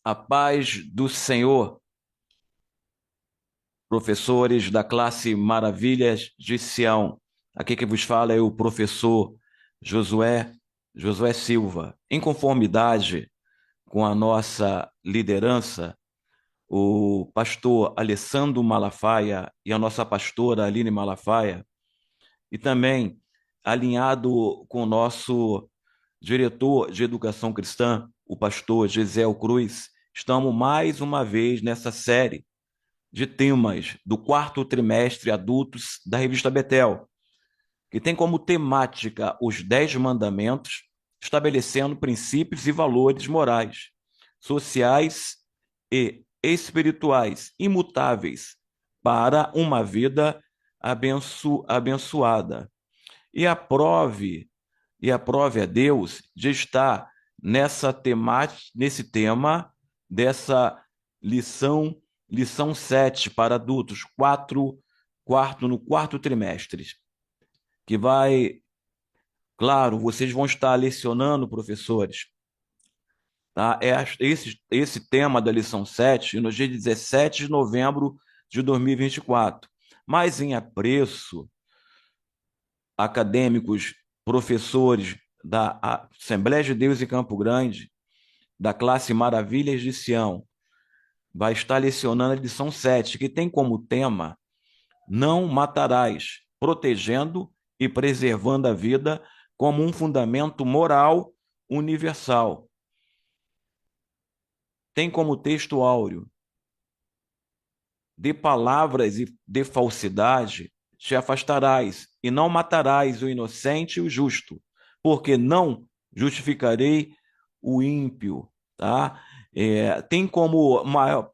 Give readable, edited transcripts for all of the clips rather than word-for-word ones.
A paz do Senhor, professores da classe Maravilhas de Sião. Aqui que vos fala é o professor Josué Silva. Em conformidade com a nossa liderança, o pastor Alessandro Malafaia e a nossa pastora Aline Malafaia, e também alinhado com o nosso diretor de educação cristã, o pastor Gisel Cruz, estamos mais uma vez nessa série de temas do quarto trimestre adultos da revista Betel, que tem como temática os 10 mandamentos, estabelecendo princípios e valores morais, sociais e espirituais imutáveis para uma vida abençoada. E aprove, e aprove a Deus de estar nessa temática, nesse tema dessa lição, lição 7 para adultos, no quarto trimestre, que vai, claro, vocês vão estar lecionando, professores, tá? Esse tema da lição 7 no dia 17 de novembro de 2024. Mas em apreço, acadêmicos, professores da Assembleia de Deus em Campo Grande, da classe Maravilhas de Sião, vai estar lecionando a lição 7, que tem como tema não matarás, protegendo e preservando a vida como um fundamento moral universal. Tem como texto áureo: de palavras e de falsidade te afastarás, e não matarás o inocente e o justo, porque não justificarei o ímpio. Tá? Tem como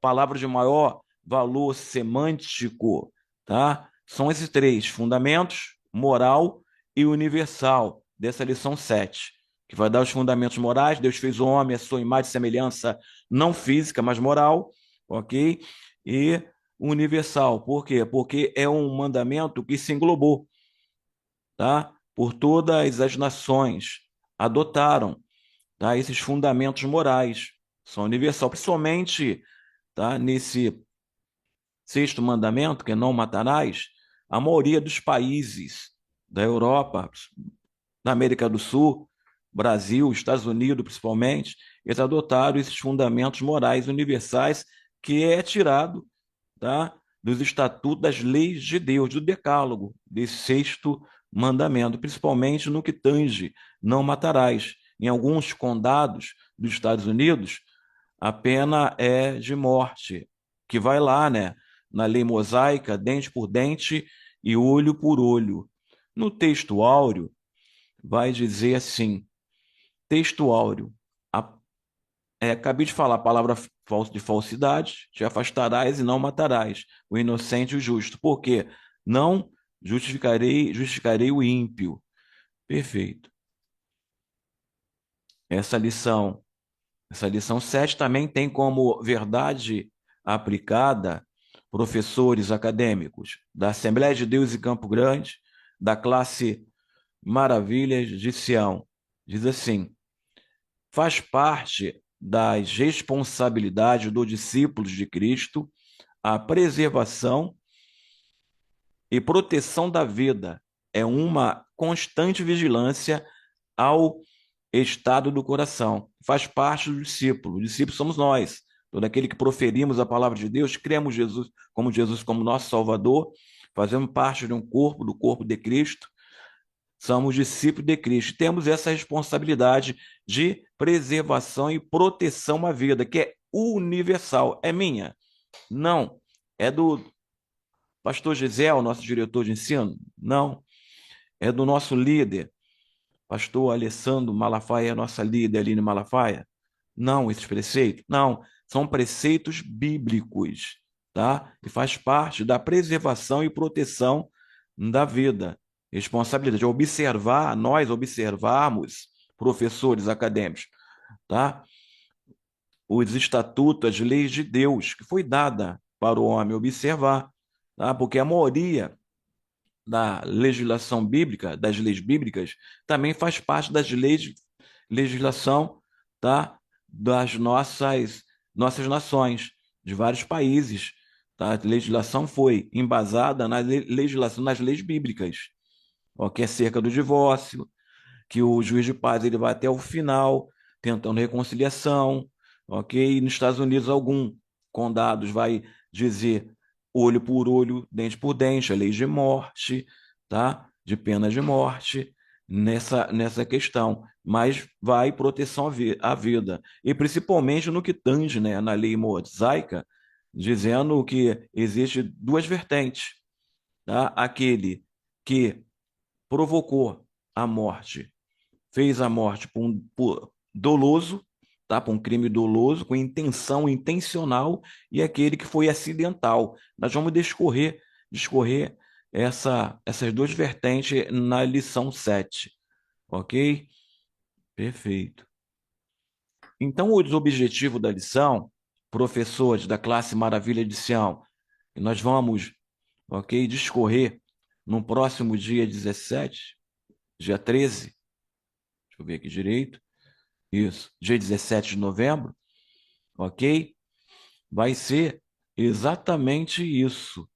palavra de maior valor semântico, tá? São esses três fundamentos: moral e universal, dessa lição 7, que vai dar os fundamentos morais. Deus fez o homem à sua imagem e semelhança, não física, mas moral, ok? E universal. Por quê? Porque é um mandamento que se englobou, tá? Por todas as nações adotaram, tá? Esses fundamentos morais são universal, principalmente, tá? Nesse sexto mandamento, que é não matarás, a maioria dos países da Europa, da América do Sul, Brasil, Estados Unidos, principalmente, eles adotaram esses fundamentos morais universais, que é tirado, tá, dos estatutos, das leis de Deus, do decálogo, desse sexto mandamento, principalmente no que tange não matarás. Em alguns condados dos Estados Unidos, a pena é de morte, que vai lá, né, na lei mosaica, dente por dente e olho por olho. No texto áureo, vai dizer assim: texto áureo, acabei de falar a palavra de falsidade, te afastarás e não matarás o inocente e o justo. Por quê? Não justificarei o ímpio. Perfeito. Essa lição, essa lição 7 também tem como verdade aplicada professores acadêmicos da Assembleia de Deus em Campo Grande, da classe Maravilhas de Sião. Diz assim: faz parte das responsabilidades do discípulo de Cristo a preservação e proteção da vida. É uma constante vigilância ao estado do coração. Faz parte do discípulo. O discípulo somos nós. Todo aquele que proferimos a palavra de Deus, cremos Jesus como nosso Salvador, fazemos parte de um corpo, do corpo de Cristo, somos discípulos de Cristo. Temos essa responsabilidade de preservação e proteção à vida, que é universal. É minha? Não. É do pastor Gisel, nosso diretor de ensino? Não. É do nosso líder, pastor Alessandro Malafaia, nossa líder Aline Malafaia? Não, esses preceitos? Não. São preceitos bíblicos, tá? E faz parte da preservação e proteção da vida. Responsabilidade de observar, nós observarmos, professores acadêmicos, tá? Os estatutos, as leis de Deus, que foi dada para o homem observar, tá? Porque a maioria da legislação bíblica, das leis bíblicas, também faz parte das leis, legislação, tá? Das nossas nossas nações, de vários países. Tá? A legislação foi embasada na legislação, nas leis bíblicas, ó, que é acerca do divórcio, que o juiz de paz ele vai até o final, tentando reconciliação, ok? E nos Estados Unidos, algum condados vai dizer olho por olho, dente por dente, a lei de morte, tá? De pena de morte nessa questão, mas vai proteção à vida, e principalmente no que tange, né, na lei mosaica, dizendo que existe duas vertentes, tá? Aquele que provocou a morte, fez a morte por doloso, tá? Por um crime doloso, com intenção intencional, e aquele que foi acidental. Nós vamos discorrer essas duas vertentes na lição 7, ok? Perfeito. Então, os objetivos da lição, professores da classe Maravilha de Sião, nós vamos, ok, discorrer no próximo dia 17, dia 13, deixa eu ver aqui direito, isso, dia 17 de novembro, ok? Vai ser exatamente isso,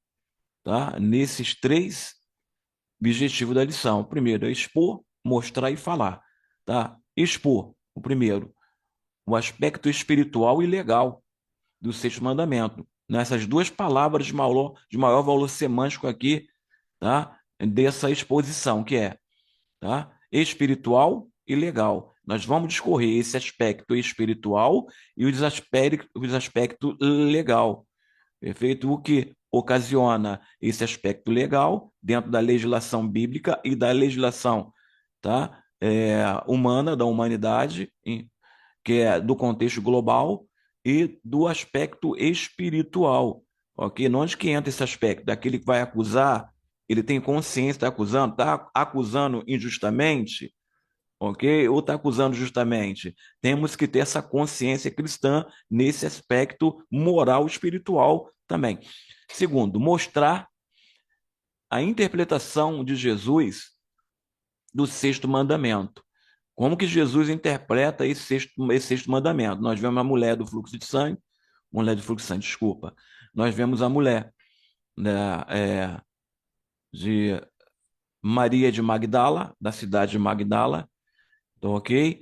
tá? Nesses três objetivos da lição. O primeiro é expor, mostrar e falar, tá? Expor, o primeiro, o aspecto espiritual e legal do sexto mandamento. Nessas duas palavras de maior valor semântico aqui, tá? Dessa exposição, que é, tá? Espiritual e legal. Nós vamos discorrer esse aspecto espiritual e os aspectos legal. Perfeito? O que ocasiona esse aspecto legal dentro da legislação bíblica e da legislação, tá? Humana, da humanidade, que é do contexto global, e do aspecto espiritual, ok? Onde que entra esse aspecto? Daquele que vai acusar, ele tem consciência, está acusando injustamente, ok? Ou está acusando justamente? Temos que ter essa consciência cristã nesse aspecto moral espiritual também. Segundo, mostrar a interpretação de Jesus do sexto mandamento. Como que Jesus interpreta esse sexto mandamento? Nós vemos a mulher do fluxo de sangue, mulher do fluxo de sangue, desculpa. Nós vemos a mulher, né, de Maria de Magdala, da cidade de Magdala, então, ok?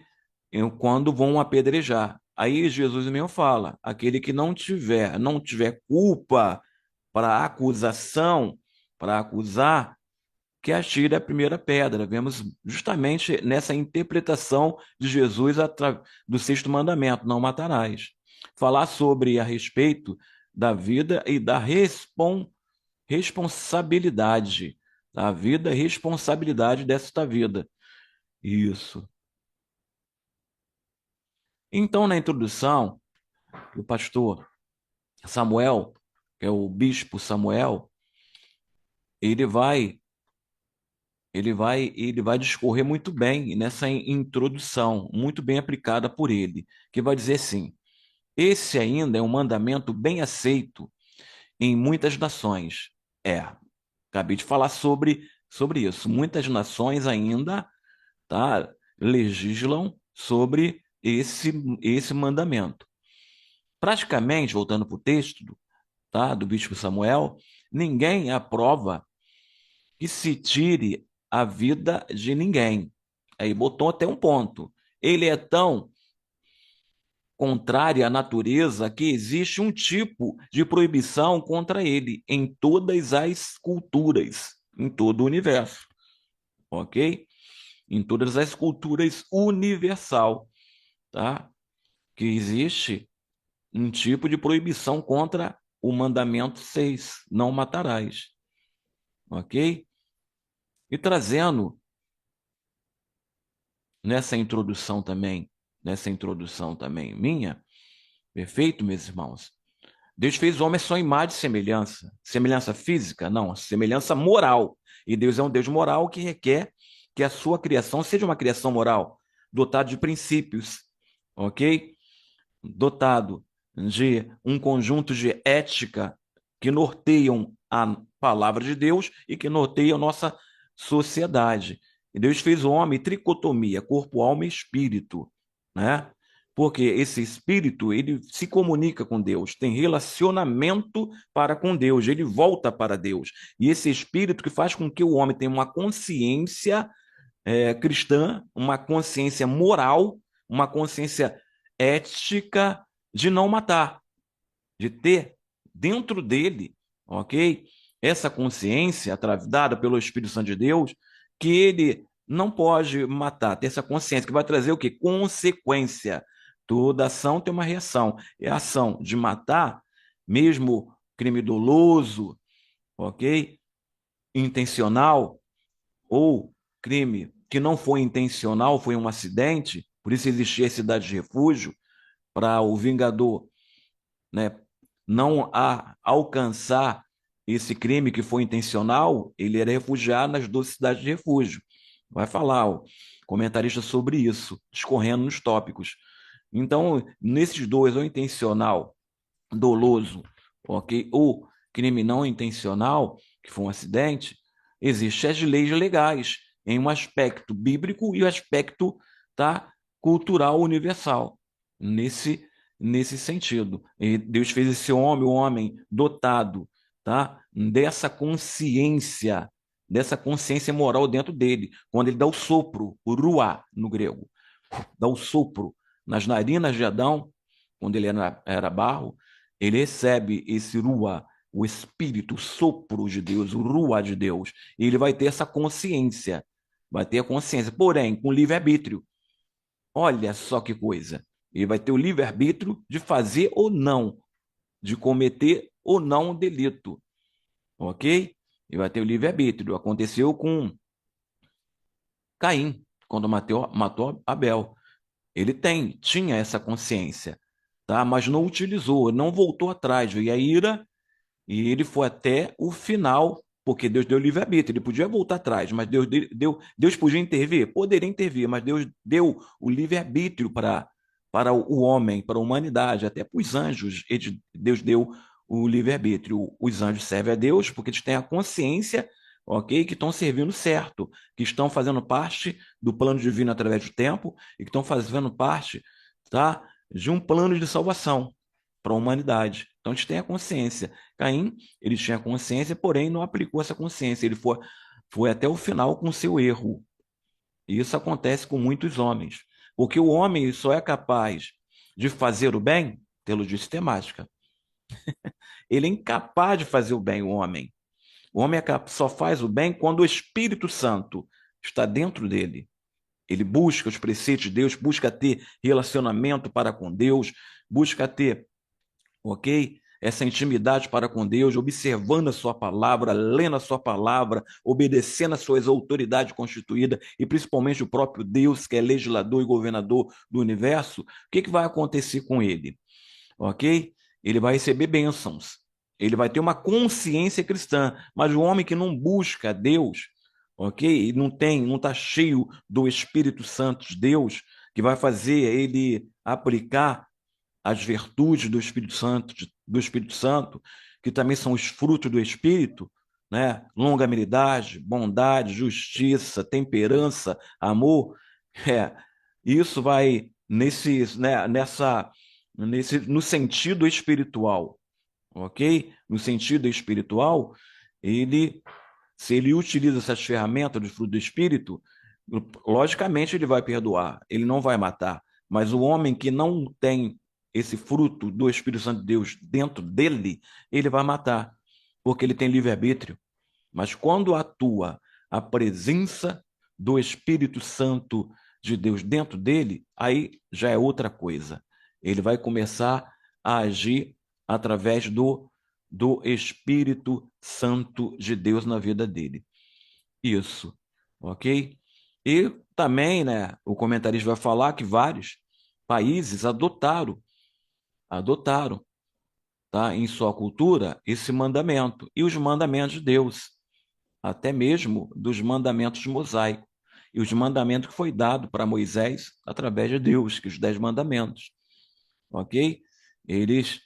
Quando vão apedrejar. Aí Jesus mesmo fala, aquele que não tiver culpa para acusação, para acusar, que atire a primeira pedra. Vemos justamente nessa interpretação de Jesus do sexto mandamento, não matarás. Falar sobre a respeito da vida e da responsabilidade, da vida e responsabilidade desta vida. Isso. Então, na introdução, o pastor Samuel, que é o bispo Samuel, ele vai ele vai discorrer muito bem nessa introdução, muito bem aplicada por ele, que vai dizer assim: esse ainda é um mandamento bem aceito em muitas nações. Acabei de falar sobre isso. Muitas nações ainda, tá, legislam sobre esse mandamento. Praticamente, voltando para o texto, tá, do bispo Samuel, ninguém aprova que se tire a vida de ninguém. Aí botou até um ponto. Ele é tão contrário à natureza que existe um tipo de proibição contra ele em todas as culturas, em todo o universo, ok? Em todas as culturas universal, tá? Que existe um tipo de proibição contra o mandamento 6, não matarás, ok? E trazendo nessa introdução também minha, perfeito, meus irmãos? Deus fez o homem à sua imagem e semelhança. Semelhança física? Não, semelhança moral. E Deus é um Deus moral que requer que a sua criação seja uma criação moral, dotada de princípios, ok? Dotado de um conjunto de ética que norteiam a palavra de Deus e que norteiam a nossa sociedade. E Deus fez o homem tricotomia, corpo, alma e espírito, né? Porque esse espírito, ele se comunica com Deus, tem relacionamento para com Deus, ele volta para Deus. E esse espírito que faz com que o homem tenha uma consciência cristã, uma consciência moral, uma consciência ética de não matar, de ter dentro dele, ok? Essa consciência dada pelo Espírito Santo de Deus, que ele não pode matar, ter essa consciência que vai trazer o quê? Consequência. Toda ação tem uma reação. É a ação de matar, mesmo crime doloso, ok? Intencional, ou crime que não foi intencional, foi um acidente, por isso existia a cidade de refúgio, para o vingador, né, não alcançar esse crime que foi intencional, ele era refugiado nas 12 cidades de refúgio. Vai falar o comentarista sobre isso, discorrendo nos tópicos. Então, nesses dois, ou intencional, doloso, ok, ou crime não intencional, que foi um acidente, existem as leis legais em um aspecto bíblico e o um aspecto, tá, cultural universal. Nesse nesse sentido. E Deus fez esse homem, o homem dotado, tá, dessa consciência moral dentro dele, quando ele dá o sopro, o ruá no grego, dá o sopro nas narinas de Adão, quando ele era barro, ele recebe esse ruá, o espírito, o sopro de Deus, o ruá de Deus, e ele vai ter essa consciência, vai ter a consciência, porém, com livre-arbítrio. Olha só que coisa. Ele vai ter o livre-arbítrio de fazer ou não, de cometer ou não um delito, ok? Ele vai ter o livre-arbítrio. Aconteceu com Caim, quando matou Abel. Ele tinha essa consciência, tá? Mas não utilizou, não voltou atrás, veio a ira e ele foi até o final, porque Deus deu livre-arbítrio. Ele podia voltar atrás, mas Deus podia intervir? Poderia intervir, mas Deus deu o livre-arbítrio para o homem, para a humanidade, até para os anjos. Deus deu o livre-arbítrio. Os anjos servem a Deus porque eles têm a consciência, ok, que estão servindo certo, que estão fazendo parte do plano divino através do tempo e que estão fazendo parte, tá, de um plano de salvação para a humanidade. Então, eles têm a consciência. Caim, ele tinha consciência, porém não aplicou essa consciência. Ele foi até o final com seu erro. E isso acontece com muitos homens. Porque o homem só é capaz de fazer o bem, teologia sistemática. Ele é incapaz de fazer o bem, o homem. O homem só faz o bem quando o Espírito Santo está dentro dele. Ele busca os preceitos de Deus, busca ter relacionamento para com Deus, busca ter, ok? Essa intimidade para com Deus, observando a sua palavra, lendo a sua palavra, obedecendo às suas autoridades constituídas e principalmente o próprio Deus, que é legislador e governador do universo, o que vai acontecer com ele? Ok? Ele vai receber bênçãos, ele vai ter uma consciência cristã, mas o homem que não busca Deus, ok? E não está cheio do Espírito Santo de Deus, que vai fazer ele aplicar as virtudes do Espírito Santo, que também são os frutos do Espírito, né? Longanimidade, bondade, justiça, temperança, amor. É, isso vai no sentido espiritual, ok? No sentido espiritual, ele, se ele utiliza essas ferramentas do fruto do Espírito, logicamente ele vai perdoar, ele não vai matar. Mas o homem que não tem esse fruto do Espírito Santo de Deus dentro dele, ele vai matar, porque ele tem livre-arbítrio. Mas quando atua a presença do Espírito Santo de Deus dentro dele, aí já é outra coisa. Ele vai começar a agir através do Espírito Santo de Deus na vida dele. Isso, ok? E também, né, o comentarista vai falar que vários países adotaram, tá, em sua cultura esse mandamento e os mandamentos de Deus, até mesmo dos mandamentos mosaicos e os mandamentos que foi dado para Moisés através de Deus, que os 10 mandamentos, ok? Eles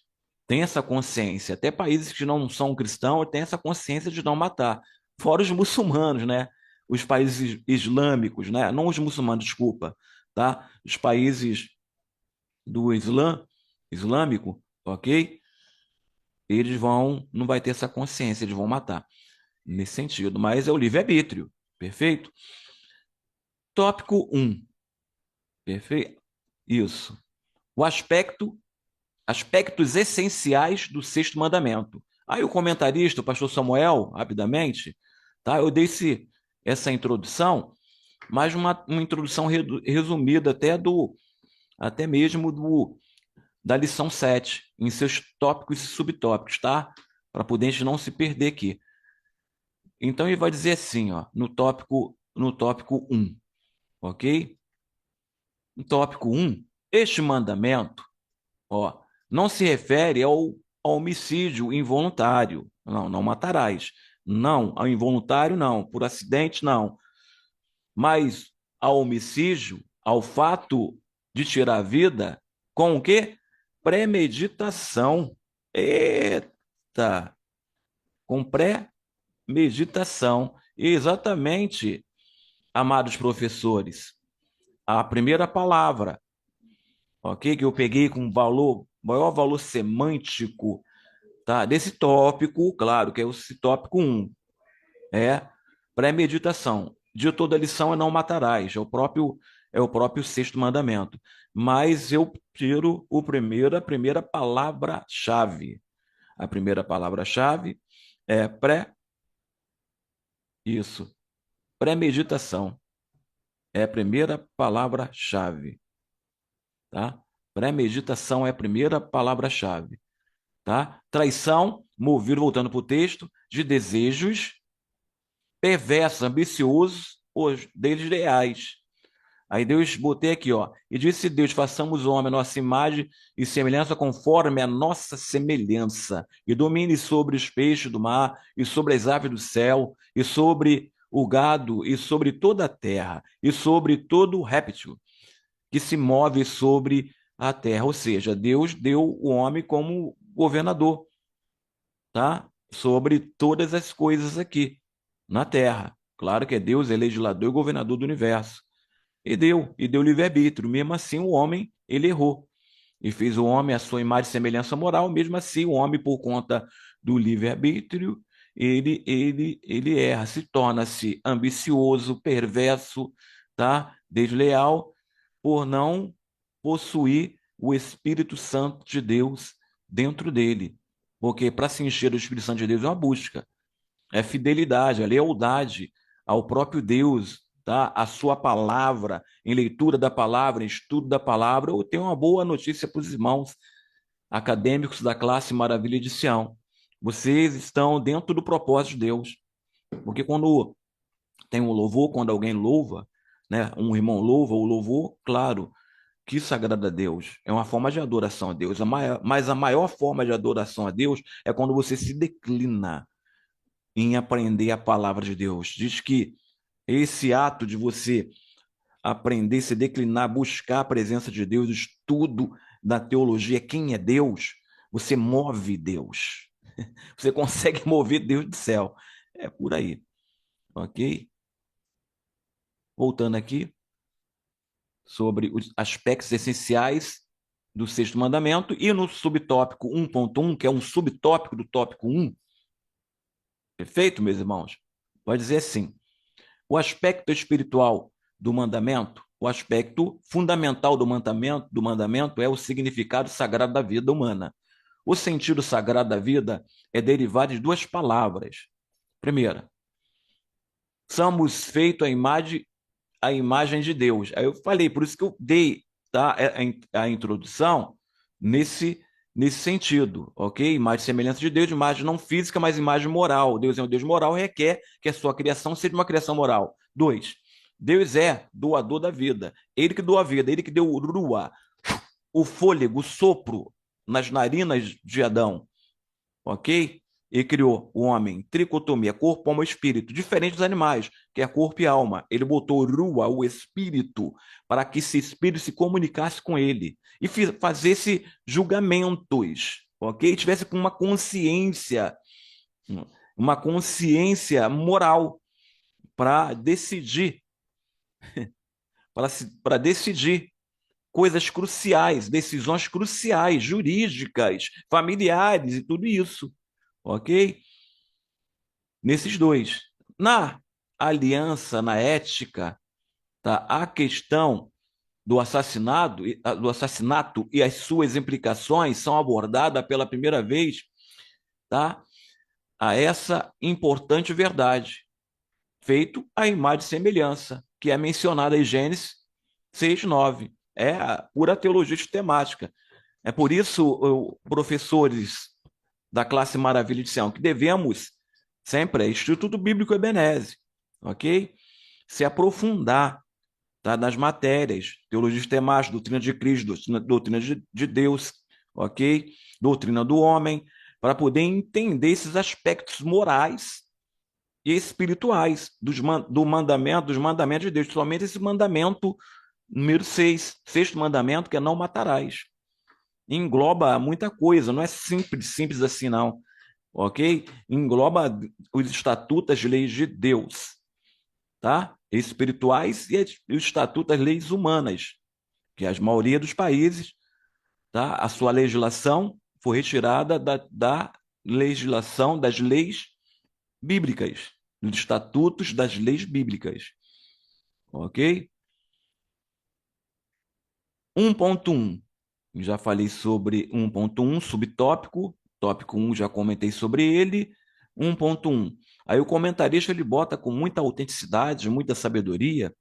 têm essa consciência, até países que não são cristãos têm essa consciência de não matar, fora os muçulmanos, né? Os países islâmicos, né? Não os muçulmanos, desculpa, tá? Os países do islâmico, ok? Não vai ter essa consciência, eles vão matar, nesse sentido. Mas é o livre-arbítrio, perfeito? Tópico um, perfeito? Isso. O aspectos essenciais do sexto mandamento. Aí o comentarista, o pastor Samuel, rapidamente, tá? Eu dei essa introdução, mas uma introdução resumida até mesmo da lição 7 em seus tópicos e subtópicos, tá? Para poder a gente não se perder aqui. Então ele vai dizer assim, ó, no tópico um, ok? No tópico um, este mandamento, ó, não se refere ao homicídio involuntário. Não, não matarás. Não, ao involuntário não, por acidente não. Mas ao homicídio, ao fato de tirar a vida, com o quê? Premeditação. Eita! Com premeditação. Exatamente, amados professores. A primeira palavra, ok? Que eu peguei com maior valor semântico, tá? Desse tópico, claro, que é esse tópico um, é pré-meditação. De toda lição é não matarás, é o próprio sexto mandamento. Mas eu tiro a primeira palavra-chave. A primeira palavra-chave é isso, pré-meditação. É a primeira palavra-chave, tá? Pré-meditação é a primeira palavra-chave, tá? Traição, movido, voltando para o texto, de desejos perversos, ambiciosos, os deles reais. Aí Deus, botei aqui, ó, e disse Deus, façamos o homem a nossa imagem e semelhança conforme a nossa semelhança, e domine sobre os peixes do mar, e sobre as aves do céu, e sobre o gado, e sobre toda a terra, e sobre todo o réptil que se move sobre a terra. Ou seja, Deus deu o homem como governador, tá? Sobre todas as coisas aqui na terra. Claro que Deus é legislador e governador do universo. E deu livre-arbítrio. Mesmo assim, o homem, ele errou. E fez o homem a sua imagem e semelhança moral. Mesmo assim, o homem, por conta do livre-arbítrio, ele erra, se torna-se ambicioso, perverso, tá? Desleal, por não possuir o Espírito Santo de Deus dentro dele. Porque para se encher do Espírito Santo de Deus é uma busca, é fidelidade, é lealdade ao próprio Deus, tá? A sua palavra, em leitura da palavra, em estudo da palavra. Eu tenho uma boa notícia para os irmãos acadêmicos da classe Maravilha de Sião. Vocês estão dentro do propósito de Deus, porque quando tem um louvor, quando alguém louva, né, um irmão louva, o louvor, claro, que isso agrada a Deus. É uma forma de adoração a Deus. Mas a maior forma de adoração a Deus é quando você se declina em aprender a palavra de Deus. Diz que esse ato de você aprender, se declinar, buscar a presença de Deus, estudo da teologia, quem é Deus, você move Deus. Você consegue mover Deus do céu. É por aí, ok? Voltando aqui sobre os aspectos essenciais do sexto mandamento e no subtópico 1.1, que é um subtópico do tópico 1, perfeito, meus irmãos? Pode dizer assim: o aspecto espiritual do mandamento, o aspecto fundamental do mandamento é o significado sagrado da vida humana. O sentido sagrado da vida é derivado de duas palavras. Primeira, somos feitos à imagem de Deus. Aí eu falei, por isso que eu dei, tá, a introdução nesse, nesse sentido, ok? Imagem e semelhança de Deus, imagem não física, mas imagem moral. Deus é um Deus moral, requer que a sua criação seja uma criação moral. Dois, Deus é doador da vida. Ele que doa a vida, ele que deu o ruá, o fôlego, o sopro nas narinas de Adão, ok? E criou o homem, tricotomia, corpo, alma e espírito, diferente dos animais, que é corpo e alma. Ele botou rua, o espírito, para que esse espírito se comunicasse com ele e fazesse julgamentos, ok? E tivesse uma consciência moral para decidir, para decidir coisas cruciais, decisões cruciais, jurídicas, familiares e tudo isso, ok? Nesses dois. Na aliança, na ética, tá? A questão do assassinato e as suas implicações são abordadas pela primeira vez, tá? A essa importante verdade, feito a imagem e semelhança, que é mencionada em Gênesis 6:9. É a pura teologia sistemática. É por isso, professores da classe Maravilha disseram que devemos sempre, Instituto Bíblico Ebeneze, ok? Se aprofundar, tá, nas matérias, teologia sistemática, doutrina de Cristo, doutrina de Deus, ok? Doutrina do homem, para poder entender esses aspectos morais e espirituais dos mandamentos de Deus, somente esse mandamento número 6, sexto mandamento, que é não matarás. Engloba muita coisa, não é simples assim, não, ok? Engloba os estatutos, as leis de Deus, tá? Espirituais e os estatutos, as leis humanas, que a maioria dos países, tá? A sua legislação foi retirada da legislação das leis bíblicas, dos estatutos das leis bíblicas, ok? 1.1, já falei sobre 1.1, subtópico, tópico 1 já comentei sobre ele, 1.1. Aí o comentarista ele bota com muita autenticidade, muita sabedoria,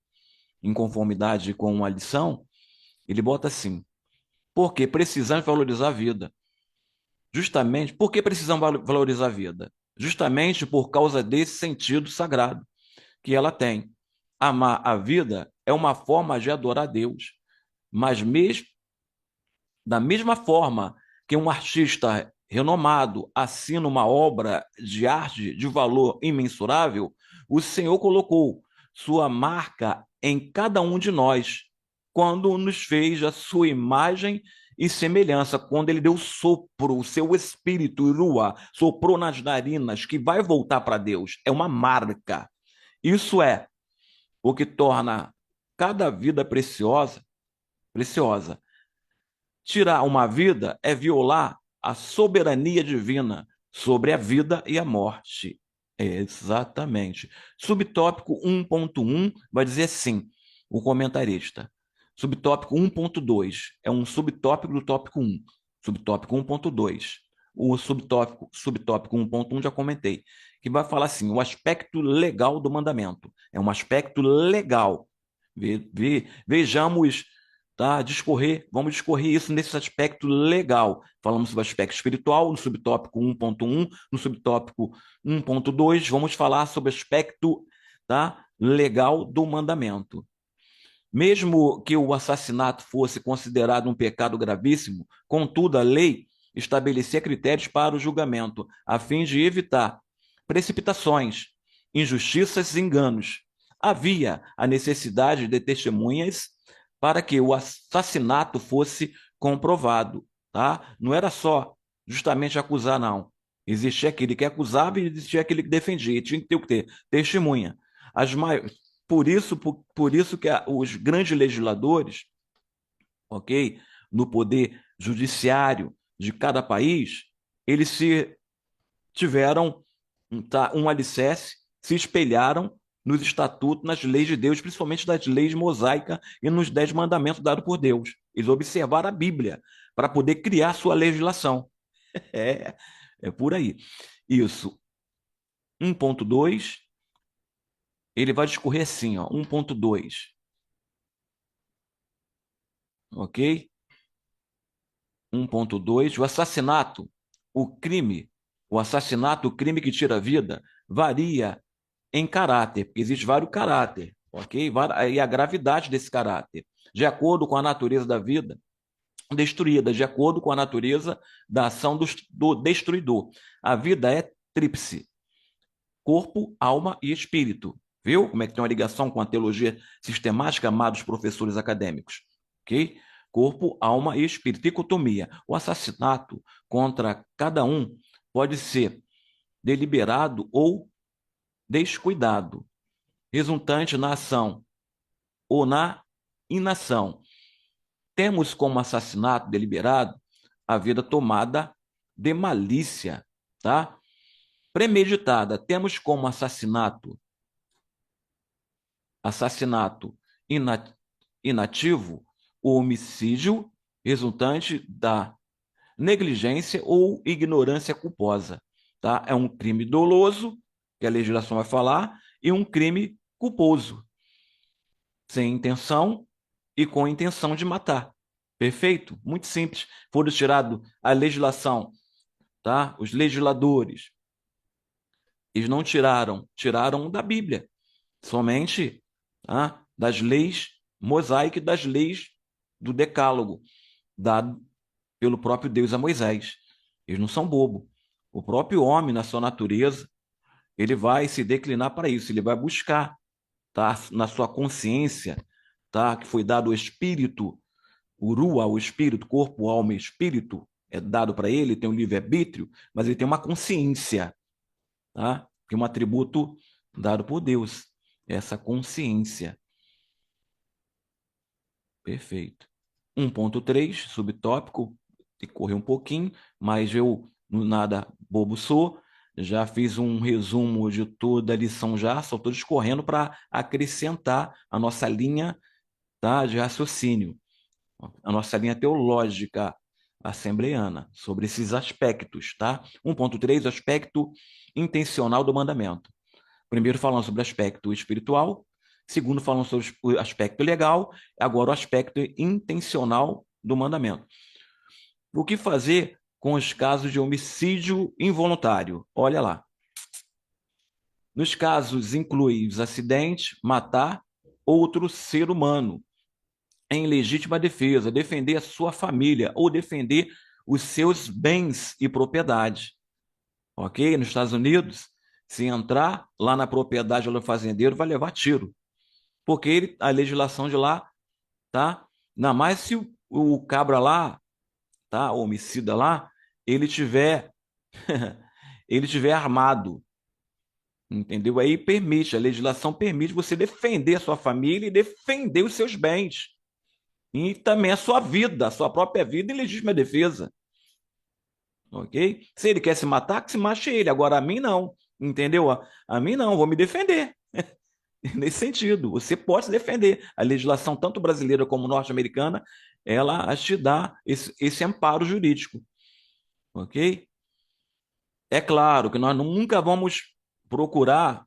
em conformidade com a lição, ele bota assim: porque precisamos valorizar a vida. Justamente, por que precisamos valorizar a vida? Justamente por causa desse sentido sagrado que ela tem. Amar a vida é uma forma de adorar a Deus, mas mesmo da mesma forma que um artista renomado assina uma obra de arte de valor imensurável, o Senhor colocou sua marca em cada um de nós, quando nos fez a sua imagem e semelhança, quando ele deu sopro, o seu espírito, Ruá, soprou nas narinas, que vai voltar para Deus. É uma marca. Isso é o que torna cada vida preciosa, preciosa. Tirar uma vida é violar a soberania divina sobre a vida e a morte. Exatamente. Subtópico 1.1 vai dizer assim, o comentarista. Subtópico 1.2 é um subtópico do tópico 1. Subtópico 1.2. O subtópico 1.1 já comentei, que vai falar assim, o aspecto legal do mandamento. É um aspecto legal. Vejamos, tá? Vamos discorrer isso nesse aspecto legal. Falamos sobre o aspecto espiritual no subtópico 1.1, no subtópico 1.2, vamos falar sobre o aspecto, tá, legal do mandamento. Mesmo que o assassinato fosse considerado um pecado gravíssimo, contudo, a lei estabelecia critérios para o julgamento, a fim de evitar precipitações, injustiças e enganos. Havia a necessidade de testemunhas para que o assassinato fosse comprovado, tá? Não era só justamente acusar, não. Existia aquele que acusava e existia aquele que defendia. Tinha que ter o quê? Testemunha. As mai... por isso que os grandes legisladores, ok, no poder judiciário de cada país, eles se tiveram, tá, um alicerce, se espelharam nos estatutos, nas leis de Deus, principalmente das leis mosaicas e nos 10 mandamentos dados por Deus. Eles observaram a Bíblia para poder criar sua legislação. É, é por aí. Isso. 1.2, ele vai discorrer assim, ó, 1.2, ok? 1.2, o assassinato, o crime que tira a vida, varia em caráter, porque existe vários caráter, ok? E a gravidade desse caráter, de acordo com a natureza da vida destruída, de acordo com a natureza da ação do destruidor. A vida é tríplice: corpo, alma e espírito. Viu como é que tem uma ligação com a teologia sistemática, amados professores acadêmicos? Ok? Corpo, alma e espírito. Dicotomia. O assassinato contra cada um pode ser deliberado ou descuidado, resultante na ação ou na inação. Temos como assassinato deliberado a vida tomada de malícia, tá? Premeditada. Temos como assassinato inativo o homicídio resultante da negligência ou ignorância culposa, tá? É um crime doloso, que a legislação vai falar, e um crime culposo, sem intenção e com intenção de matar. Perfeito? Muito simples. Foram tirados a legislação, tá? Os legisladores, eles não tiraram da Bíblia, somente, tá? Das leis mosaicas e das leis do Decálogo, dado pelo próprio Deus a Moisés. Eles não são bobo. O próprio homem, na sua natureza, ele vai se declinar para isso, ele vai buscar, tá? Na sua consciência, tá? Que foi dado o espírito, o Rua, o espírito, corpo, alma e espírito, é dado para ele, tem um livre-arbítrio, mas ele tem uma consciência, tá? Que é um atributo dado por Deus, essa consciência. Perfeito. 1.3, subtópico, tem que correr um pouquinho, mas eu no nada bobo sou, já fiz um resumo de toda a lição já, só estou discorrendo para acrescentar a nossa linha, tá, de raciocínio, a nossa linha teológica assembleiana sobre esses aspectos, tá? 1.3, aspecto intencional do mandamento. Primeiro falando sobre o aspecto espiritual, segundo falando sobre o aspecto legal, agora o aspecto intencional do mandamento. O que fazer com os casos de homicídio involuntário? Olha lá. Nos casos incluídos acidente, matar outro ser humano em legítima defesa, defender a sua família ou defender os seus bens e propriedades. Ok? Nos Estados Unidos, se entrar lá na propriedade do fazendeiro, vai levar tiro. Porque a legislação de lá, tá? Ainda mais se o cabra lá, tá? O homicida lá, ele tiver ele tiver armado, entendeu? Aí permite, a legislação permite você defender a sua família e defender os seus bens. E também a sua vida, a sua própria vida em legítima defesa. Ok? Se ele quer se matar, que se mate ele. Agora, a mim não. Entendeu? A mim não, vou me defender. Nesse sentido, você pode se defender. A legislação, tanto brasileira como norte-americana, ela te dá esse amparo jurídico. Ok? É claro que nós nunca vamos procurar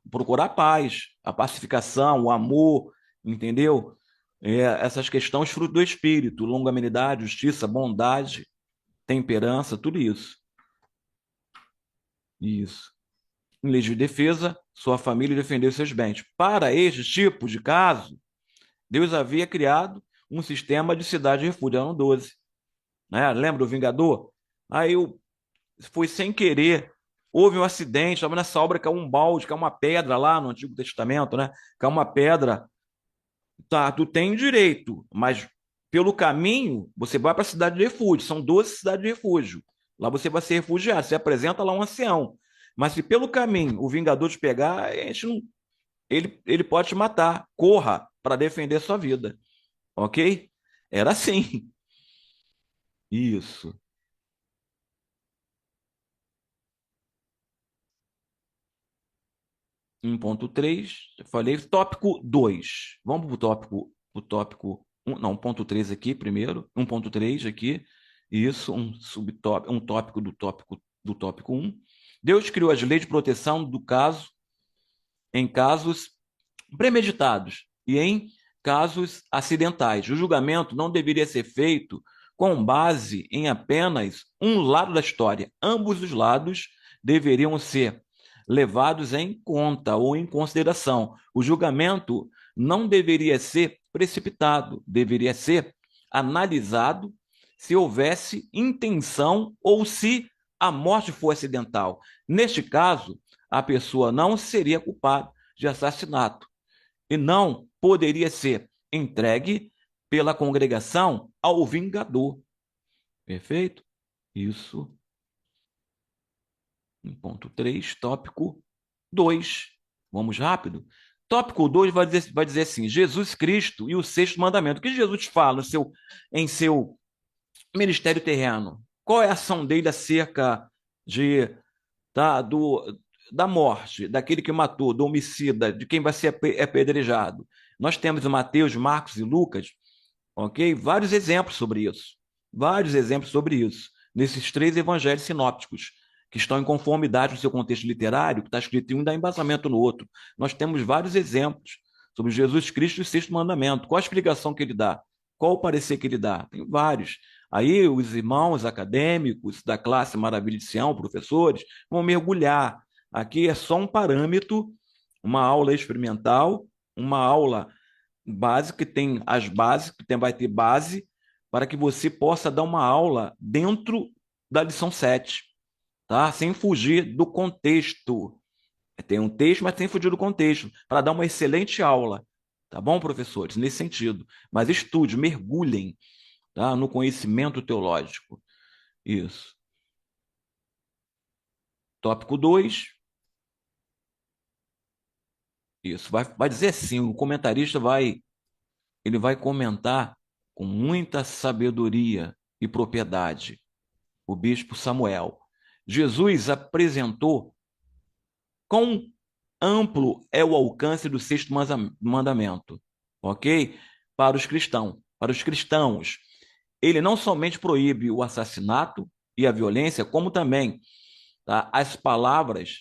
paz, a pacificação, o amor, entendeu? Essas questões fruto do espírito, longanimidade, justiça, bondade, temperança, tudo isso. Isso. Em legítima defesa, sua família defendeu seus bens. Para este tipo de caso, Deus havia criado um sistema de cidade de refúgio, ano 12. Né? Lembra do Vingador? Aí eu foi sem querer. Houve um acidente, estava nessa obra, caiu um balde, caiu uma pedra lá no Antigo Testamento, né? Caiu uma pedra. Tá, tu tem direito, mas pelo caminho, você vai para a cidade de refúgio. São 12 cidades de refúgio. Lá você vai ser refugiado. Você apresenta lá um ancião. Mas se pelo caminho o Vingador te pegar, a gente não, ele pode te matar. Corra para defender sua vida. Ok? Era assim. Isso. 1.3, eu falei. Tópico 2. Vamos para o tópico 1, não, 1.3 aqui primeiro. 1.3 aqui. Isso, um subtópico, um tópico do tópico 1. Deus criou as leis de proteção do caso em casos premeditados e em casos acidentais. O julgamento não deveria ser feito com base em apenas um lado da história. Ambos os lados deveriam ser levados em conta ou em consideração. O julgamento não deveria ser precipitado, deveria ser analisado se houvesse intenção ou se a morte for acidental. Neste caso, a pessoa não seria culpada de assassinato e não poderia ser entregue pela congregação ao vingador. Perfeito? Isso. 1.3, tópico 2. Vamos rápido? Tópico 2 vai dizer assim: Jesus Cristo e o sexto mandamento. O que Jesus fala em seu ministério terreno? Qual é a ação dele acerca de, tá, da morte, daquele que matou, do homicida, de quem vai ser apedrejado? Nós temos em Mateus, Marcos e Lucas, ok? Vários exemplos sobre isso. Vários exemplos sobre isso. Nesses três evangelhos sinópticos, que estão em conformidade com o seu contexto literário, que está escrito em um e dá embasamento no outro. Nós temos vários exemplos sobre Jesus Cristo e o sexto mandamento. Qual a explicação que ele dá? Qual o parecer que ele dá? Tem vários. Aí os irmãos acadêmicos da classe Maravilha de Sião, professores, vão mergulhar. Aqui é só um parâmetro, uma aula experimental, uma aula básica, que tem as bases, vai ter base, para que você possa dar uma aula dentro da lição 7, tá? Sem fugir do contexto. Tem um texto, mas sem fugir do contexto, para dar uma excelente aula. Tá bom, professores? Nesse sentido. Mas estude, mergulhem, tá, no conhecimento teológico. Isso. Tópico 2. Isso. Vai dizer assim, o comentarista ele vai comentar com muita sabedoria e propriedade. O bispo Samuel. Jesus apresentou quão amplo é o alcance do sexto mandamento, ok? Para os cristãos. Para os cristãos, ele não somente proíbe o assassinato e a violência, como também, tá, as palavras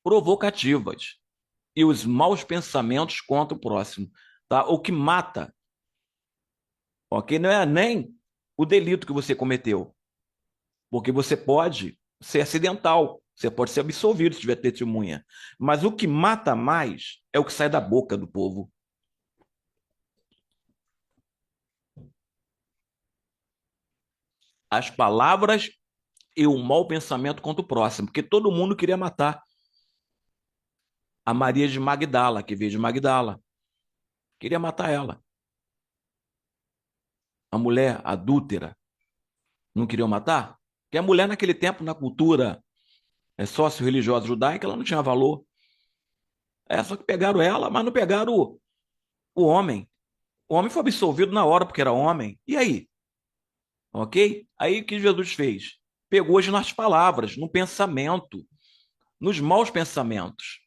provocativas e os maus pensamentos contra o próximo, tá? O que mata, ok? Não é nem o delito que você cometeu, porque você pode ser acidental, você pode ser absolvido se tiver testemunha. Mas o que mata mais é o que sai da boca do povo. As palavras e o mau pensamento contra o próximo, porque todo mundo queria matar a Maria de Magdala, que veio de Magdala. Queria matar ela. A mulher adúltera, não queriam matar? Porque a mulher naquele tempo, na cultura sócio-religiosa judaica, ela não tinha valor. Só que pegaram ela, mas não pegaram o homem. O homem foi absolvido na hora porque era homem. E aí? Ok? Aí o que Jesus fez? Pegou-as nas palavras, no pensamento, nos maus pensamentos,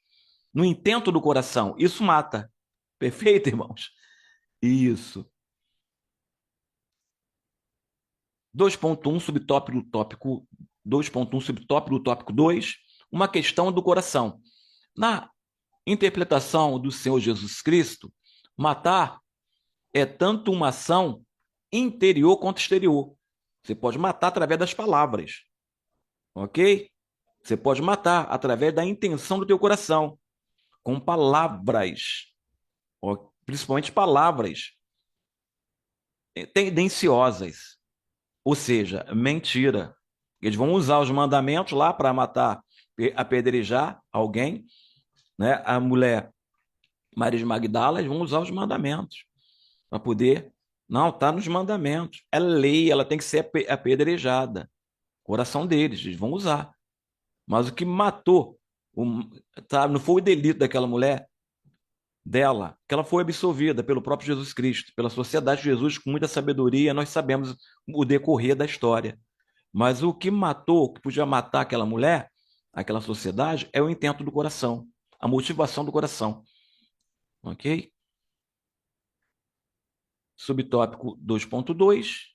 no intento do coração. Isso mata. Perfeito, irmãos? Isso. 2.1, subtópico tópico 2.1, subtópico tópico 2, uma questão do coração. Na interpretação do Senhor Jesus Cristo, matar é tanto uma ação interior quanto exterior. Você pode matar através das palavras, ok? Você pode matar através da intenção do teu coração, com palavras, principalmente palavras tendenciosas, ou seja, mentira. Eles vão usar os mandamentos lá para matar, apedrejar alguém, né? A mulher Maria de Magdala, eles vão usar os mandamentos para poder. Não, está nos mandamentos. É lei, ela tem que ser apedrejada. Coração deles, eles vão usar. Mas o que matou, tá, não foi o delito daquela mulher, dela, que ela foi absolvida pelo próprio Jesus Cristo, pela sociedade de Jesus, com muita sabedoria, nós sabemos o decorrer da história. Mas o que matou, o que podia matar aquela mulher, aquela sociedade, é o intento do coração, a motivação do coração. Ok? Subtópico 2.2.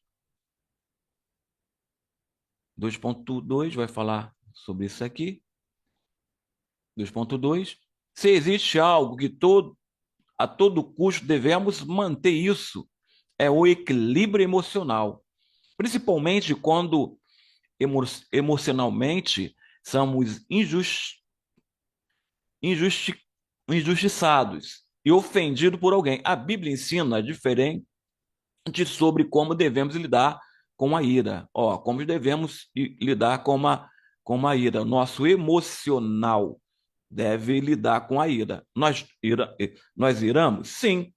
2.2 vai falar sobre isso aqui. 2.2. Se existe algo que a todo custo devemos manter isso, é o equilíbrio emocional. Principalmente quando emocionalmente somos injustiçados e ofendidos por alguém. A Bíblia ensina diferente sobre como devemos lidar com a ira. Como devemos lidar com a ira. Nosso emocional deve lidar com a ira. Nós iramos? Sim.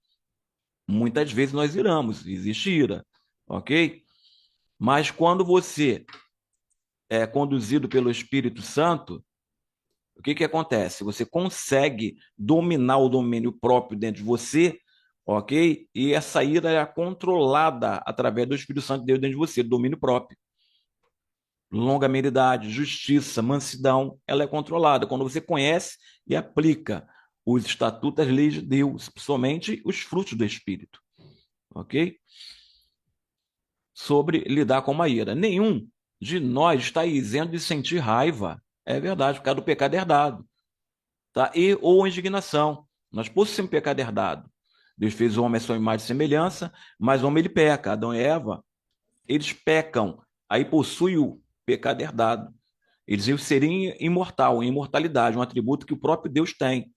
Muitas vezes nós iramos, existe ira, ok? Mas quando você é conduzido pelo Espírito Santo, o que que acontece? Você consegue dominar o domínio próprio dentro de você, ok? E essa ira é controlada através do Espírito Santo de Deus dentro de você, do domínio próprio. Longanimidade, justiça, mansidão, ela é controlada quando você conhece e aplica os estatutos, as leis de Deus, somente os frutos do Espírito, ok? Sobre lidar com uma ira. Nenhum de nós está isento de sentir raiva. É verdade, por causa do pecado herdado, tá? E ou indignação. Nós possuímos pecado herdado. Deus fez o homem à sua imagem e semelhança, mas o homem ele peca. Adão e Eva, eles pecam. Aí possui o pecado herdado. Eles seriam imortal, imortalidade, um atributo que o próprio Deus tem.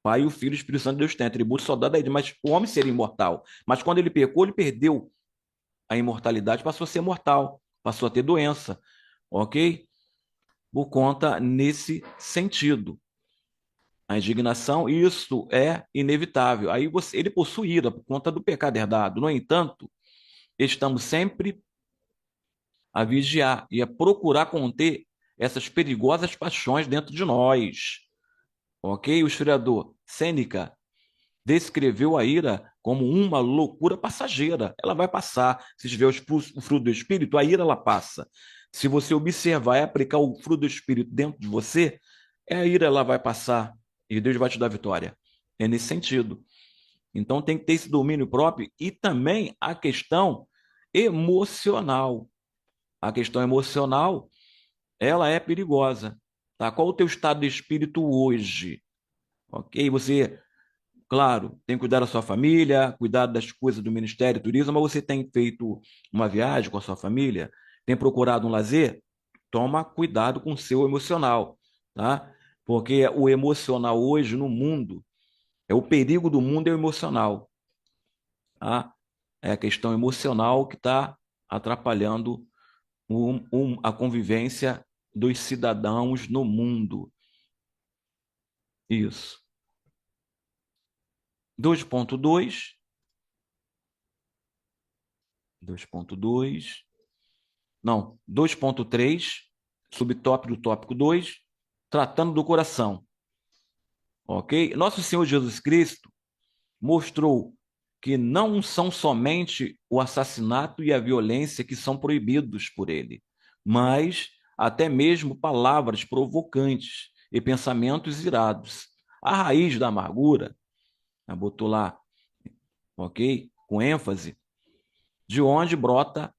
Pai, o Filho e o Espírito Santo de Deus tem, atributo só dado a ele, mas o homem seria imortal. Mas quando ele pecou, ele perdeu a imortalidade, passou a ser mortal, passou a ter doença, ok? Por conta nesse sentido. A indignação, isso é inevitável. Aí ele possui ira por conta do pecado herdado. No entanto, estamos sempre a vigiar e a procurar conter essas perigosas paixões dentro de nós. Ok? O historiador Sêneca descreveu a ira como uma loucura passageira. Ela vai passar. Se tiver o fruto do Espírito, a ira ela passa. Se você observar e aplicar o fruto do Espírito dentro de você, a ira ela vai passar e Deus vai te dar vitória. É nesse sentido. Então tem que ter esse domínio próprio e também a questão emocional. A questão emocional, ela é perigosa. Tá? Qual o teu estado de espírito hoje? Ok? Você, claro, tem que cuidar da sua família, cuidar das coisas do Ministério do Turismo, mas você tem feito uma viagem com a sua família, tem procurado um lazer? Toma cuidado com o seu emocional, tá? Porque o emocional hoje no mundo, é o perigo do mundo é o emocional, tá? É a questão emocional que está atrapalhando a convivência dos cidadãos no mundo. Isso. 2.2, 2.2, não, 2.3, subtópico do tópico 2, tratando do coração, ok? Nosso Senhor Jesus Cristo mostrou que não são somente o assassinato e a violência que são proibidos por ele, mas até mesmo palavras provocantes e pensamentos irados. A raiz da amargura, botou lá, ok? Com ênfase, de onde brota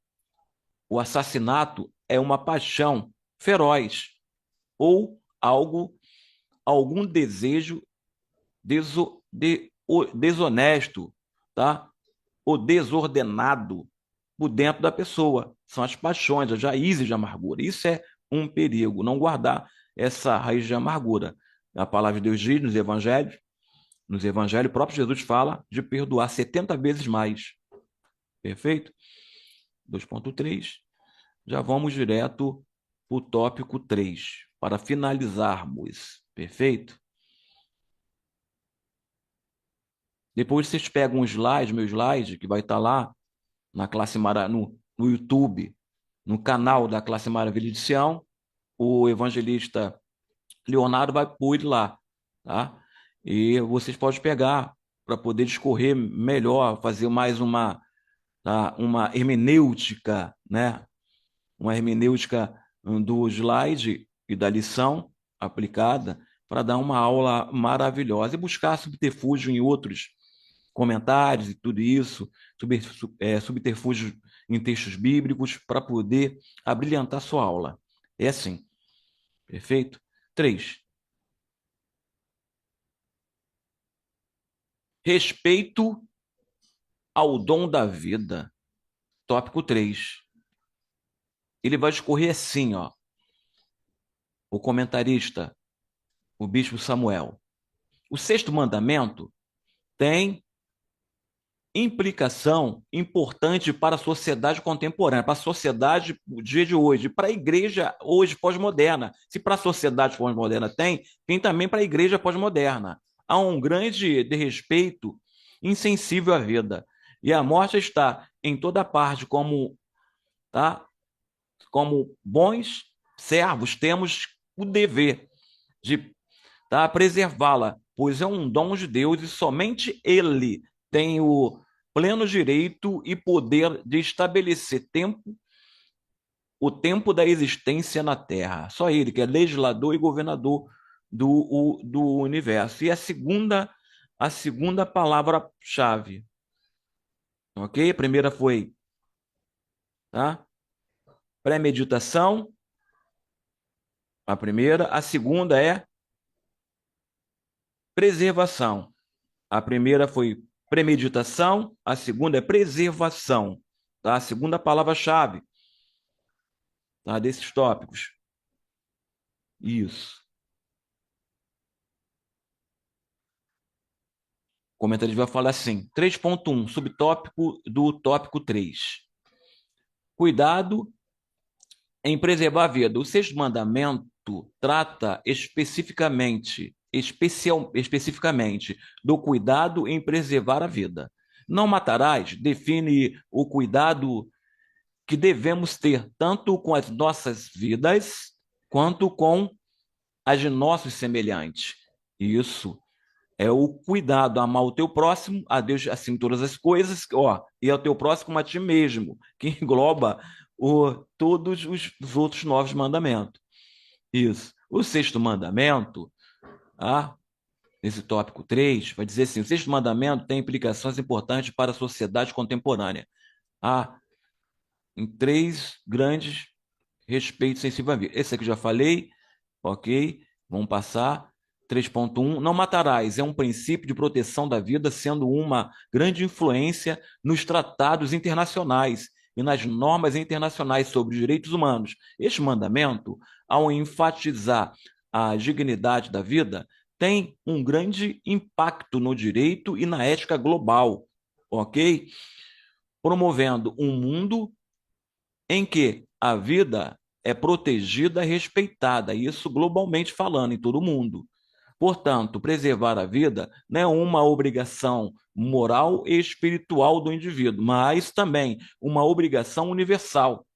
o assassinato é uma paixão feroz ou algum desejo desonesto, tá? Ou desordenado por dentro da pessoa. São as paixões, as raízes de amargura. Isso é um perigo, não guardar essa raiz de amargura. A palavra de Deus diz nos evangelhos, o próprio Jesus fala de perdoar 70 vezes mais. Perfeito? 2.3. Já vamos direto para o tópico 3, para finalizarmos. Perfeito? Depois vocês pegam um slide, meu slide, que vai estar lá na classe no YouTube, no canal da classe Maravilha de Sião, o evangelista Leonardo vai pôr lá, tá? E vocês podem pegar para poder discorrer melhor, fazer mais tá? Uma hermenêutica, né? Uma hermenêutica do slide e da lição aplicada para dar uma aula maravilhosa e buscar subterfúgio em outros comentários e tudo isso, subterfúgios em textos bíblicos para poder abrilhantar sua aula. É assim, perfeito? 3. Respeito ao dom da vida. Tópico 3. Ele vai escorrer assim, ó. O comentarista, o bispo Samuel. O sexto mandamento tem implicação importante para a sociedade contemporânea, para a sociedade do dia de hoje, para a igreja hoje pós-moderna. Se para a sociedade pós-moderna tem também para a igreja pós-moderna. Há um grande desrespeito insensível à vida. E a morte está em toda parte como, tá? Como bons servos, temos o dever de tá? Preservá-la, pois é um dom de Deus e somente Ele tem o pleno direito e poder de estabelecer o tempo da existência na Terra. Só Ele, que é legislador e governador do universo. E a segunda palavra-chave, ok? A primeira foi, tá? Premeditação, a primeira. A segunda é preservação. A primeira foi premeditação, a segunda é preservação, tá? A segunda palavra-chave, tá? Desses tópicos. Isso. O comentarista vai falar assim: 3.1, subtópico do tópico 3. Cuidado em preservar a vida. O sexto mandamento trata especificamente do cuidado em preservar a vida. Não matarás define o cuidado que devemos ter tanto com as nossas vidas quanto com as de nossos semelhantes. Isso é o cuidado, amar o teu próximo, a Deus assim todas as coisas, ó, e ao teu próximo como a ti mesmo, que engloba todos os outros 9 mandamentos. Isso. O sexto mandamento, ah, nesse tópico 3, vai dizer assim: o sexto mandamento tem implicações importantes para a sociedade contemporânea. Ah, em 3 grandes respeitos sensíveis à vida. Esse aqui eu já falei, ok? Vamos passar. 3.1, não matarás, é um princípio de proteção da vida, sendo uma grande influência nos tratados internacionais e nas normas internacionais sobre direitos humanos. Este mandamento, ao enfatizar a dignidade da vida, tem um grande impacto no direito e na ética global, ok? Promovendo um mundo em que a vida é protegida e respeitada, isso globalmente falando, em todo o mundo. Portanto, preservar a vida não é uma obrigação moral e espiritual do indivíduo, mas também uma obrigação universal,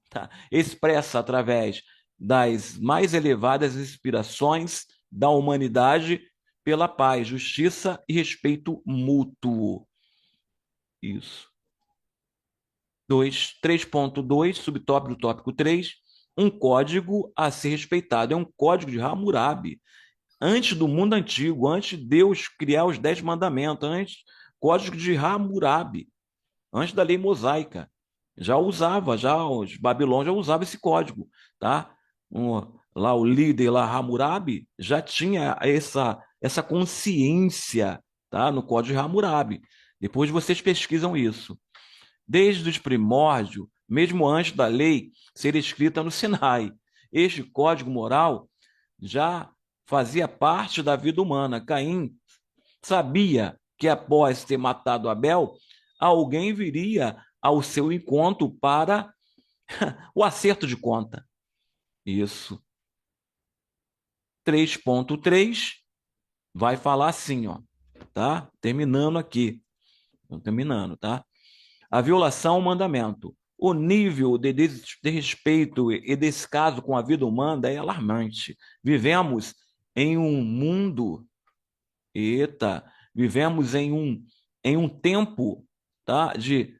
tá? Expressa através das mais elevadas inspirações da humanidade pela paz, justiça e respeito mútuo. Isso. 3.2, subtópico do tópico 3, um código a ser respeitado. É um código de Hammurabi. Antes do mundo antigo, antes de Deus criar os 10 mandamentos, antes, código de Hammurabi, antes da lei mosaica. Já usava, já os babilônios já usavam esse código, tá? Lá o líder lá, Hammurabi, já tinha essa consciência, tá? No código de Hammurabi. Depois vocês pesquisam isso. Desde os primórdios, mesmo antes da lei ser escrita no Sinai. Este código moral já fazia parte da vida humana. Caim sabia que após ter matado Abel, alguém viria ao seu encontro para o acerto de conta. Isso. 3.3 vai falar assim, ó, tá? Terminando aqui. Terminando, tá? A violação ao mandamento. O nível de desrespeito e descaso com a vida humana é alarmante. Vivemos em um mundo, eita, vivemos em um tempo, tá, de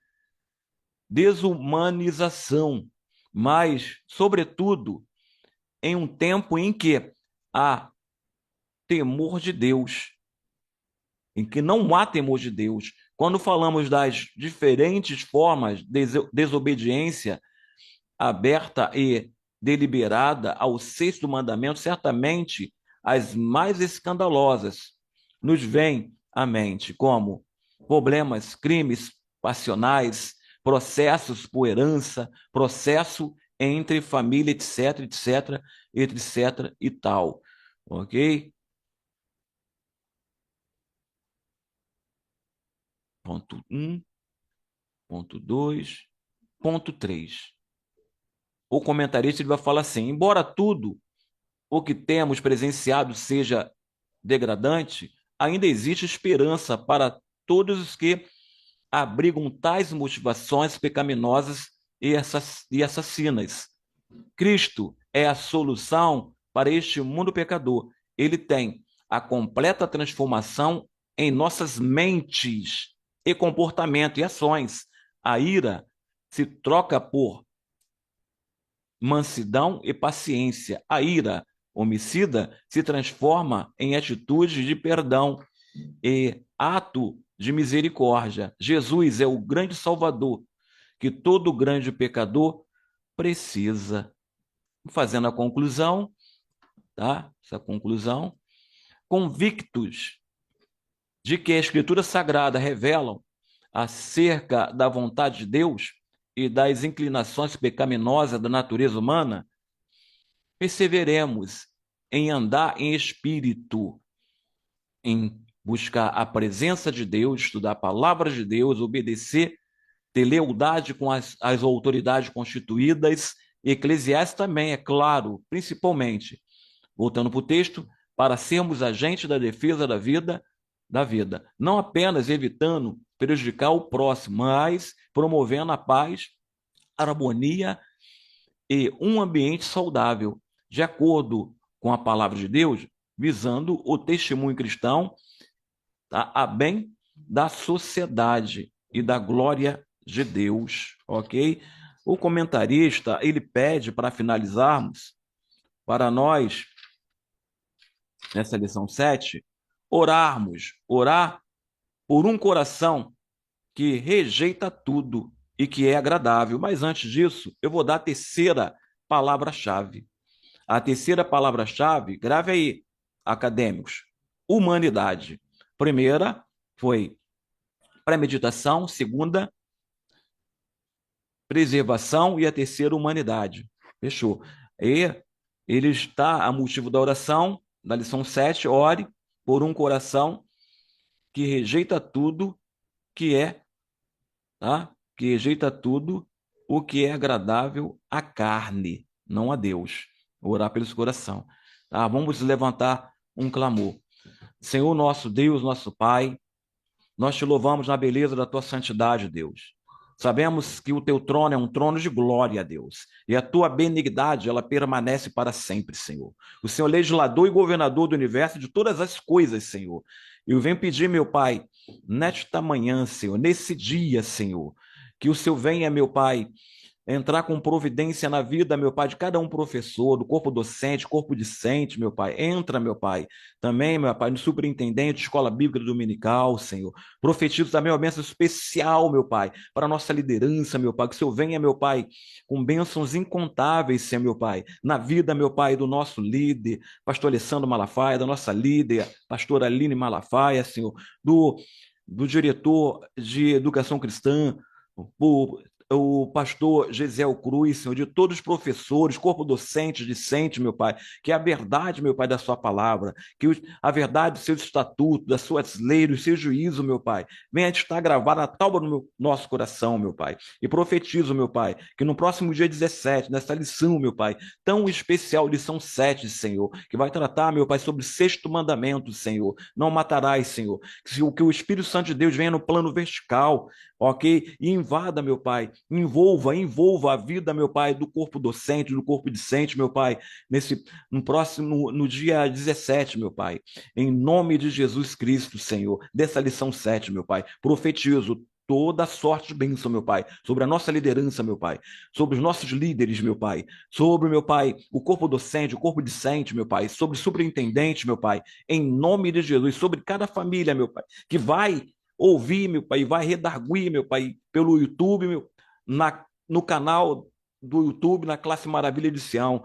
desumanização, mas, sobretudo, em um tempo em que há temor de Deus, em que não há temor de Deus. Quando falamos das diferentes formas de desobediência aberta e deliberada ao sexto mandamento, certamente as mais escandalosas nos vêm à mente, como problemas, crimes passionais, processos por herança, processo entre família, etc, etc, etc e tal, ok? Ponto 1, ponto 2, ponto 3. O comentarista ele vai falar assim: embora tudo o que temos presenciado seja degradante, ainda existe esperança para todos os que abrigam tais motivações pecaminosas e assassinas. Cristo é a solução para este mundo pecador. ele tem a completa transformação em nossas mentes e comportamento e ações. A ira se troca por mansidão e paciência. A ira homicida se transforma em atitude de perdão e ato de misericórdia. Jesus é o grande Salvador que todo grande pecador precisa. Fazendo a conclusão, tá? Essa conclusão, convictos de que a Escritura Sagrada revelam acerca da vontade de Deus e das inclinações pecaminosas da natureza humana, perseveremos em andar em espírito, em buscar a presença de Deus, estudar a palavra de Deus, obedecer, ter lealdade com as autoridades constituídas, Eclesiastes também, é claro, principalmente, voltando para o texto, para sermos agentes da defesa da vida, não apenas evitando prejudicar o próximo, mas promovendo a paz, a harmonia e um ambiente saudável, de acordo com a palavra de Deus, visando o testemunho cristão, tá, a bem da sociedade e da glória de Deus, ok? O comentarista, ele pede, para finalizarmos, para nós, nessa lição 7, orar por um coração que rejeita tudo e que é agradável. Mas antes disso, eu vou dar a terceira palavra-chave. A terceira palavra-chave, grave aí, acadêmicos, humanidade. Primeira foi premeditação, segunda, preservação e a terceira, humanidade. Fechou. E ele está a motivo da oração, da lição 7, ore por um coração que rejeita tudo que é, tá? Que rejeita tudo o que é agradável à carne, não a Deus. Orar pelo coração. Tá? Vamos levantar um clamor. Senhor nosso Deus, nosso Pai, nós te louvamos na beleza da tua santidade, Deus. Sabemos que o teu trono é um trono de glória, Deus, e a tua benignidade, ela permanece para sempre, Senhor. O Senhor é legislador e governador do universo de todas as coisas, Senhor. Eu venho pedir, meu Pai, nesta manhã, Senhor, nesse dia, Senhor, que o Senhor venha, meu Pai, entrar com providência na vida, meu Pai, de cada um professor, do corpo docente, corpo discente, meu Pai. Entra, meu Pai, também, meu Pai, no superintendente de escola bíblica dominical, Senhor. Profetizo também uma bênção especial, meu Pai, para a nossa liderança, meu Pai. Que o Senhor venha, meu Pai, com bênçãos incontáveis, Senhor, meu Pai, na vida, meu Pai, do nosso líder, pastor Alessandro Malafaia, da nossa líder, pastora Aline Malafaia, Senhor, do diretor de educação cristã, o pastor Gesiel Cruz, Senhor, de todos os professores, corpo docente, discente, meu Pai, que é a verdade, meu Pai, da sua palavra, que a verdade dos seus estatutos, das suas leis, do seu juízo, meu Pai, venha estar gravada na tábua do nosso coração, meu Pai. E profetizo, meu Pai, que no próximo dia 17, nessa lição, meu Pai, tão especial, lição 7, Senhor, que vai tratar, meu Pai, sobre o sexto mandamento, Senhor, não matarás, Senhor, que o Espírito Santo de Deus venha no plano vertical, ok? E invada, meu Pai, envolva a vida, meu Pai, do corpo docente, do corpo discente, meu Pai, no dia 17, meu Pai, em nome de Jesus Cristo, Senhor, dessa lição 7, meu Pai, profetizo toda sorte de bênção, meu Pai, sobre a nossa liderança, meu Pai, sobre os nossos líderes, meu Pai, sobre, meu Pai, o corpo docente, o corpo discente, meu Pai, sobre o superintendente, meu Pai, em nome de Jesus, sobre cada família, meu Pai, que vai ouvir, meu Pai, vai redarguir, meu Pai, pelo YouTube, no canal do YouTube, na Classe Maravilha de Sião.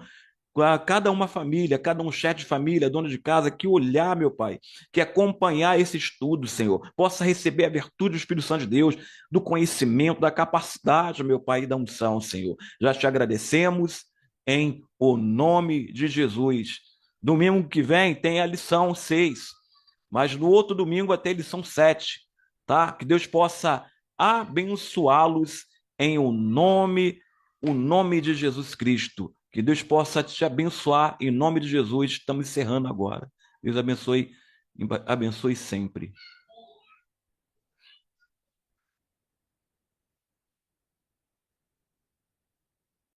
Cada uma família, cada um chefe de família, dona de casa, que olhar, meu Pai, que acompanhar esse estudo, Senhor, possa receber a virtude do Espírito Santo de Deus, do conhecimento, da capacidade, meu Pai, e da unção, Senhor. Já te agradecemos em o nome de Jesus. Domingo que vem tem a lição 6, mas no outro domingo vai ter a lição 7, tá? Que Deus possa abençoá-los em o nome de Jesus Cristo. Que Deus possa te abençoar em nome de Jesus. Estamos encerrando agora. Deus abençoe sempre.